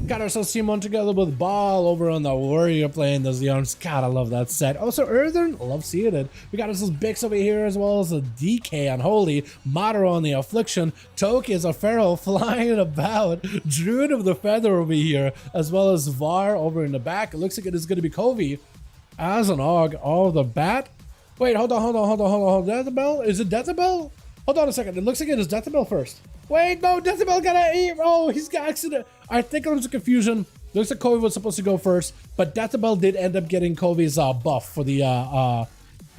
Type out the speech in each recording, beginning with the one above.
Got ourselves team on together with Ball over on the Warrior playing those yarns. God, I love that set. Also, Earthen, love seeing it. We got ourselves Bix over here as well as a DK on Holy, Madara on the Affliction, Toki is a Pharaoh flying about, Druid of the Feather over here, as well as Var over in the back. It looks like it is going to be Covey as an Og. Oh, the Bat. Wait, hold on. Deathbell? Is it Deathbell? Hold on a second. It looks like it is Deathbell first. Wait, no, Deathbell got eat. Oh, he's got accident. I think there was a confusion. Looks like Covey was supposed to go first, but Deathbell did end up getting Covey's buff for the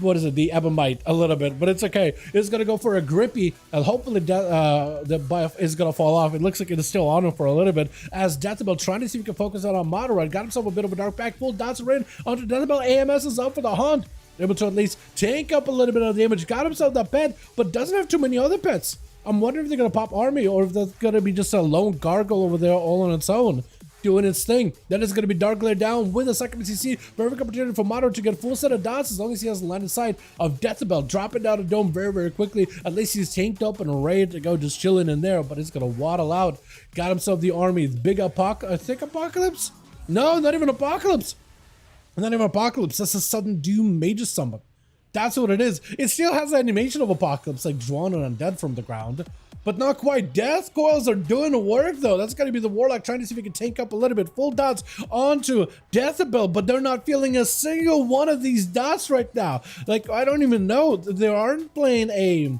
what is it? The Ebonite a little bit, but it's okay. It's gonna go for a Grippy, and hopefully the buff is gonna fall off. It looks like it is still on him for a little bit as Deathbell trying to see if he can focus out on Madara. Got himself a bit of a dark back, full dots in onto Deathbell. AMS is up for the hunt. Able to at least tank up a little bit of damage. Got himself that pet, but doesn't have too many other pets. I'm wondering if they're going to pop Army or if that's going to be just a lone Gargle over there all on its own, doing its thing. Then it's going to be Dark Glare down with a second CC. Perfect opportunity for Madara to get a full set of dots as long as he has a line of sight of Deathbell. Dropping down the dome very, very quickly. At least he's tanked up and ready to go, just chilling in there, but he's going to waddle out. Got himself the Army. Big Apocalypse? No, not even Apocalypse. Not even Apocalypse. That's a sudden Doom Magus summon. That's what it is. It still has the animation of Apocalypse, like drawn and undead from the ground, but not quite. Death Coils are doing the work, though. That's going to be the Warlock trying to see if he can tank up a little bit. Full dots onto Deathbell, but they're not feeling a single one of these dots right now. Like, I don't even know. They aren't playing a...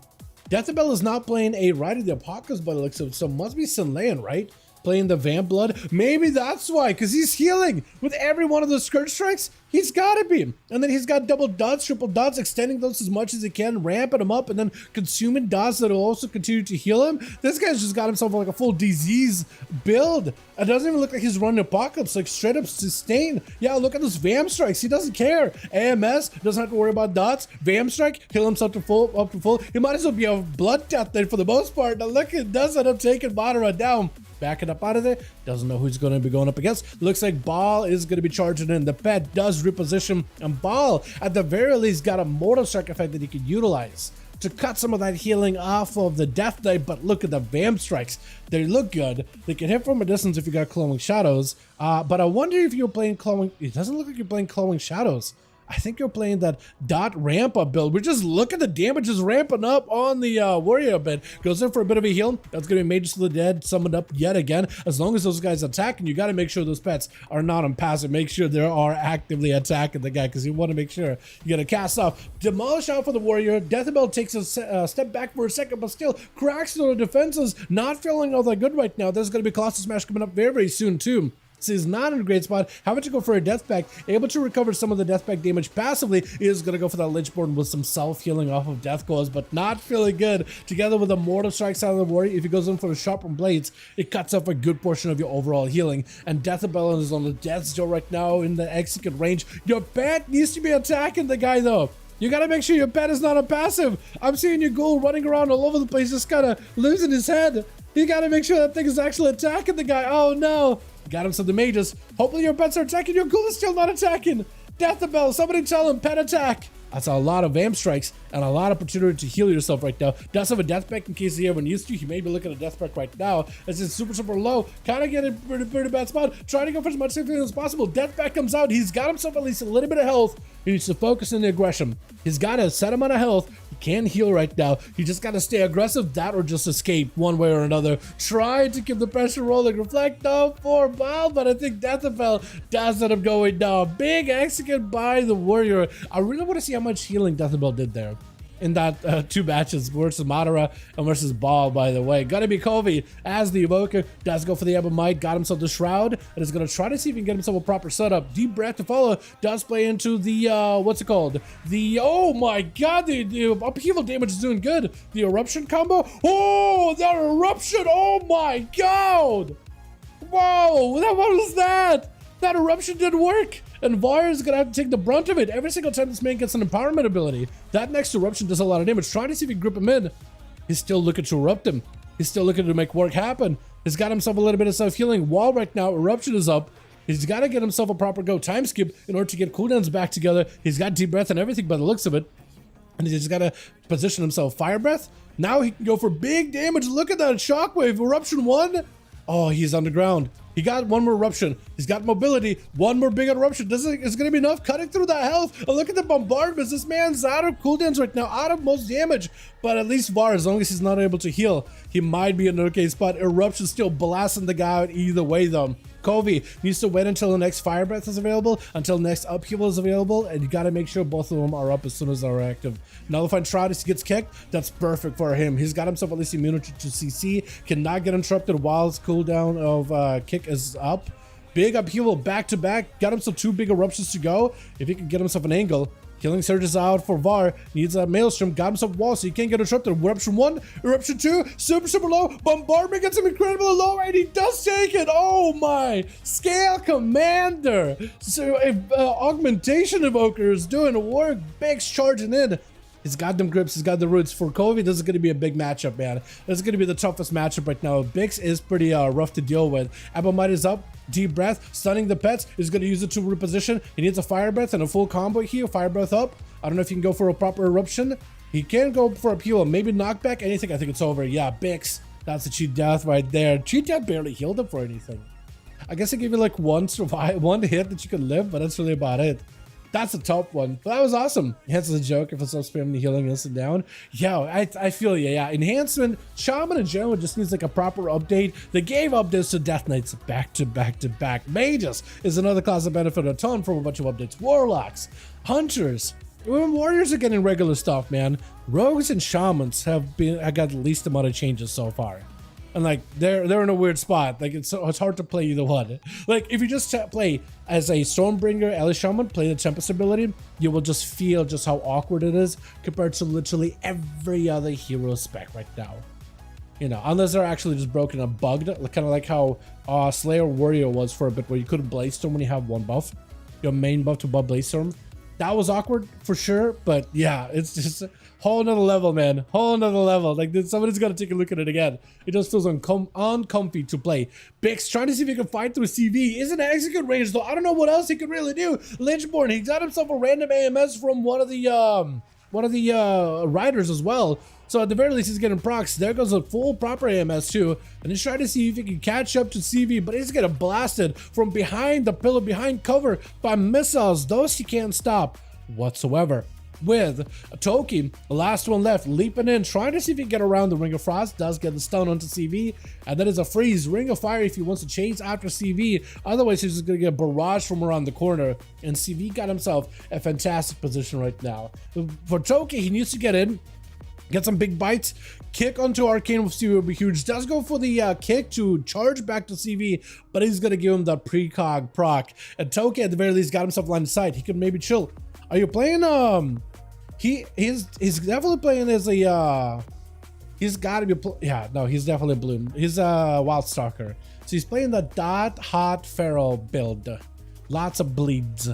Deathbell is not playing a Ride of the Apocalypse by the looks of it, so it must be Sinlayan, right? Playing the Vamp Blood. Maybe that's why, because he's healing with every one of those Scourge Strikes. He's got to be. And then he's got double dots, triple dots, extending those as much as he can, ramping them up, and then consuming dots that will also continue to heal him. This guy's just got himself like a full disease build. It doesn't even look like he's running Apocalypse, like straight up sustain. Yeah, look at those Vamp Strikes. He doesn't care. AMS doesn't have to worry about dots. Vamp Strike, heal himself to full. He might as well be a Blood Death then for the most part. Now look, it does end up taking Madara down. Backing up out of there. Doesn't know who's going to be going up against. Looks like Ball is going to be charging in. The pet does reposition, and Ball, at the very least, got a Mortal Strike effect that he could utilize to cut some of that healing off of the Death Knight. But look at the Vamp Strikes. They look good. They can hit from a distance if you got Glowing Shadows. But I wonder if you're playing Glowing... It doesn't look like you're playing Glowing Shadows. I think you're playing that dot ramp up build. We just look at the damage is ramping up on the Warrior a bit. Goes in for a bit of a heal. That's going to be Mages to the Dead summoned up yet again. As long as those guys attack, and you got to make sure those pets are not on passive. Make sure they are actively attacking the guy, because you want to make sure you get a cast off. Demolish out for the Warrior. Deathbell takes a step back for a second, but still cracks through the defenses. Not feeling all that good right now. There's going to be Colossus Smash coming up very, very soon too. So he's not in a great spot. Having to go for a death pack, able to recover some of the death pack damage passively. Is going to go for that Lynchborn with some self-healing off of Death Claws, but not feeling good. Together with a Mortal Strikes out of the Warrior, if he goes in for the Sharpened Blades, it cuts off a good portion of your overall healing. And Deathbell is on the death door right now in the execute range. Your pet needs to be attacking the guy though. You gotta make sure your pet is not a passive. I'm seeing your ghoul running around all over the place, just kind of losing his head. You gotta make sure that thing is actually attacking the guy. Oh no. Got him some the mages. Hopefully your pets are attacking. Your ghoul is still not attacking. Deathbell, somebody tell him pet attack. That's a lot of Vamp Strikes and a lot of opportunity to heal yourself right now. Does have a death pack in case he ever needs to. He may be looking at a death pack right now. As it's super, super low. Kind of getting a pretty bad spot. Trying to go for as much safety as possible. Death pack comes out. He's got himself at least a little bit of health. He needs to focus on the aggression. He's got a set amount of health. He can heal right now. He just got to stay aggressive, that or just escape one way or another. Try to keep the pressure rolling. Reflect down for Ball, but I think Deathbell does end up going down. Big execute by the Warrior. I really want to see how much healing Deathbell did there in that two matches versus Madara and versus Ball, by the way. Gotta be Covey as the Evoker. Does go for the Ebonite. Got himself the Shroud and is going to try to see if he can get himself a proper setup. Deep Breath to follow. Does play into the, what's it called? The, oh my god, the upheaval damage is doing good. The Eruption combo. Oh, that Eruption. Oh my god. Whoa, what was that? That Eruption didn't work. And Var is going to have to take the brunt of it every single time this man gets an empowerment ability. That next Eruption does a lot of damage. Trying to see if he can grip him in. He's still looking to erupt him. He's still looking to make work happen. He's got himself a little bit of self-healing. Wall right now, Eruption is up. He's got to get himself a proper go time skip in order to get cooldowns back together. He's got Deep Breath and everything by the looks of it. And he's just got to position himself. Fire Breath. Now he can go for big damage. Look at that Shockwave. Eruption 1. Oh, he's underground. He got one more eruption. He's got mobility. One more big eruption. Is going to be enough cutting through that health. And look at the bombardments. This man's out of cooldowns right now, out of most damage. But at least VAR, as long as he's not able to heal, he might be in an okay spot. Eruption still blasting the guy out either way, though. Covey needs to wait until the next Fire Breath is available, until next Upheaval is available, and you got to make sure both of them are up as soon as they're active. Nullifying Shroud, if he gets kicked, that's perfect for him. He's got himself at least immunity to CC, cannot get interrupted while his cooldown of kick is up. Big Upheaval back to back, got himself 2 big eruptions to go. If he can get himself an angle, Killing Surges out for VAR, needs a Maelstrom, got himself wall so he can't get interrupted. Eruption 1, Eruption 2, super low, Bombardment gets him incredibly low, and he does take it. Oh my, Scale Commander. So if Augmentation Evoker is doing work, Big's charging in. He's got them grips, he's got the roots. For Covey, this is going to be a big matchup, man. This is going to be the toughest matchup right now. Bix is pretty rough to deal with. Might is up, deep breath, stunning the pets. He's going to use it to reposition. He needs a Fire Breath and a full combo here. Fire Breath up. I don't know if he can go for a proper eruption. He can go for a peel, maybe knockback, anything. I think it's over. Yeah, Bix, that's a cheat death right there. Cheat death barely healed him for anything. I guess I gave you like one hit that you could live, but that's really about it. That's a top one, but that was awesome. Hence a joke if it's up spamming the healing instant down. Yeah, I feel you. Yeah, enhancement, Shaman in general just needs like a proper update. They gave updates to Death Knights back to back. Mages is another class that benefited a ton from a bunch of updates. Warlocks, Hunters, even Warriors are getting regular stuff, man. Rogues and Shamans I got the least amount of changes so far. And like they're in a weird spot. Like it's hard to play either one. Like if you just play as a Stormbringer Elish Shaman, play the Tempest ability, you will just feel just how awkward it is compared to literally every other hero spec right now. You know, unless they're actually just broken and bugged, kind of like how Slayer Warrior was for a bit, where you couldn't Blaze Storm when you have one buff, your main buff to buff Blaze Storm. That was awkward for sure, but yeah, it's just a whole nother level, man. Whole nother level. Like somebody's got to take a look at it again. It just feels uncomfy to play. Bix trying to see if he can fight through CV. Isn't an execute range though. I don't know what else he could really do. Lynchborn, he got himself a random AMS from one of the riders as well. So at the very least, he's getting procs. There goes a full proper AMS too. And he's trying to see if he can catch up to CV, but he's getting blasted from behind the pillar, behind cover by missiles. Those he can't stop whatsoever. With Toki, the last one left, leaping in, trying to see if he can get around the Ring of Frost. Does get the stun onto CV, and then is a freeze. Ring of Fire if he wants to chase after CV. Otherwise, he's just going to get barrage from around the corner. And CV got himself a fantastic position right now. For Toki, he needs to get in, get some big bites, kick onto Arcane with CV will be huge. Does go for the kick to charge back to CV, but he's going to give him the precog proc. And Toki at the very least got himself line of sight. He could maybe chill. Are you playing he's definitely playing as a he's got to be he's definitely Bloom. He's a Wild Stalker. So he's playing the hot feral build. Lots of bleeds,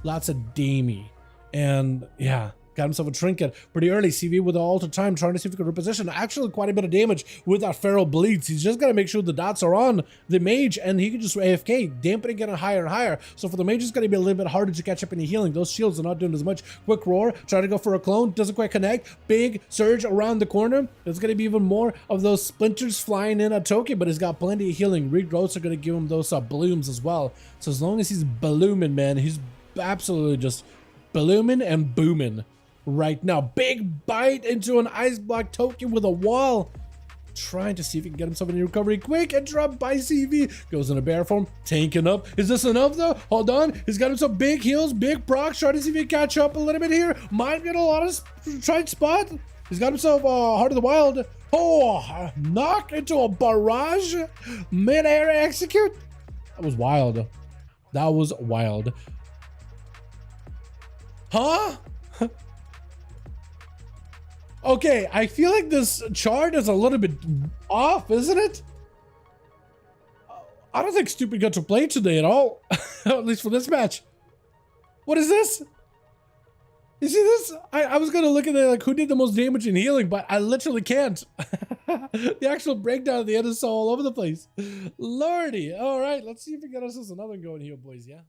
lots of damey, and yeah, got himself a trinket pretty early. CV with the alter time, trying to see if he can reposition. Actually, quite a bit of damage with that feral bleeds. He's just gotta make sure the dots are on the mage, and he can just AFK, dampening getting higher and higher. So for the mage, it's gonna be a little bit harder to catch up any healing. Those shields are not doing as much. Quick roar, trying to go for a clone, doesn't quite connect. Big surge around the corner. There's gonna be even more of those splinters flying in at Toki, but he's got plenty of healing. Regrowths are gonna give him those blooms as well. So as long as he's blooming, man, he's absolutely just blooming and booming right now. Big bite into an ice block Toki with a wall, trying to see if he can get himself in recovery quick, and dropped by CV. Goes in a bear form, tanking up. Is this enough though? Hold on, he's got himself big heals, big procs, trying to see if he can catch up a little bit here. Might get a lot of tried spot. He's got himself Heart of the Wild. Oh, knock into a barrage, mid-air execute. That was wild. That was wild. Huh? Okay, I feel like this chart is a little bit off, isn't it? I don't think Stupid got to play today at all. At least for this match. What is this? You see this? I was gonna look at it like who did the most damage in healing, but I literally can't. The actual breakdown at the end is so all over the place. Lordy. All right, let's see if we get ourselves another one going here, boys. Yeah.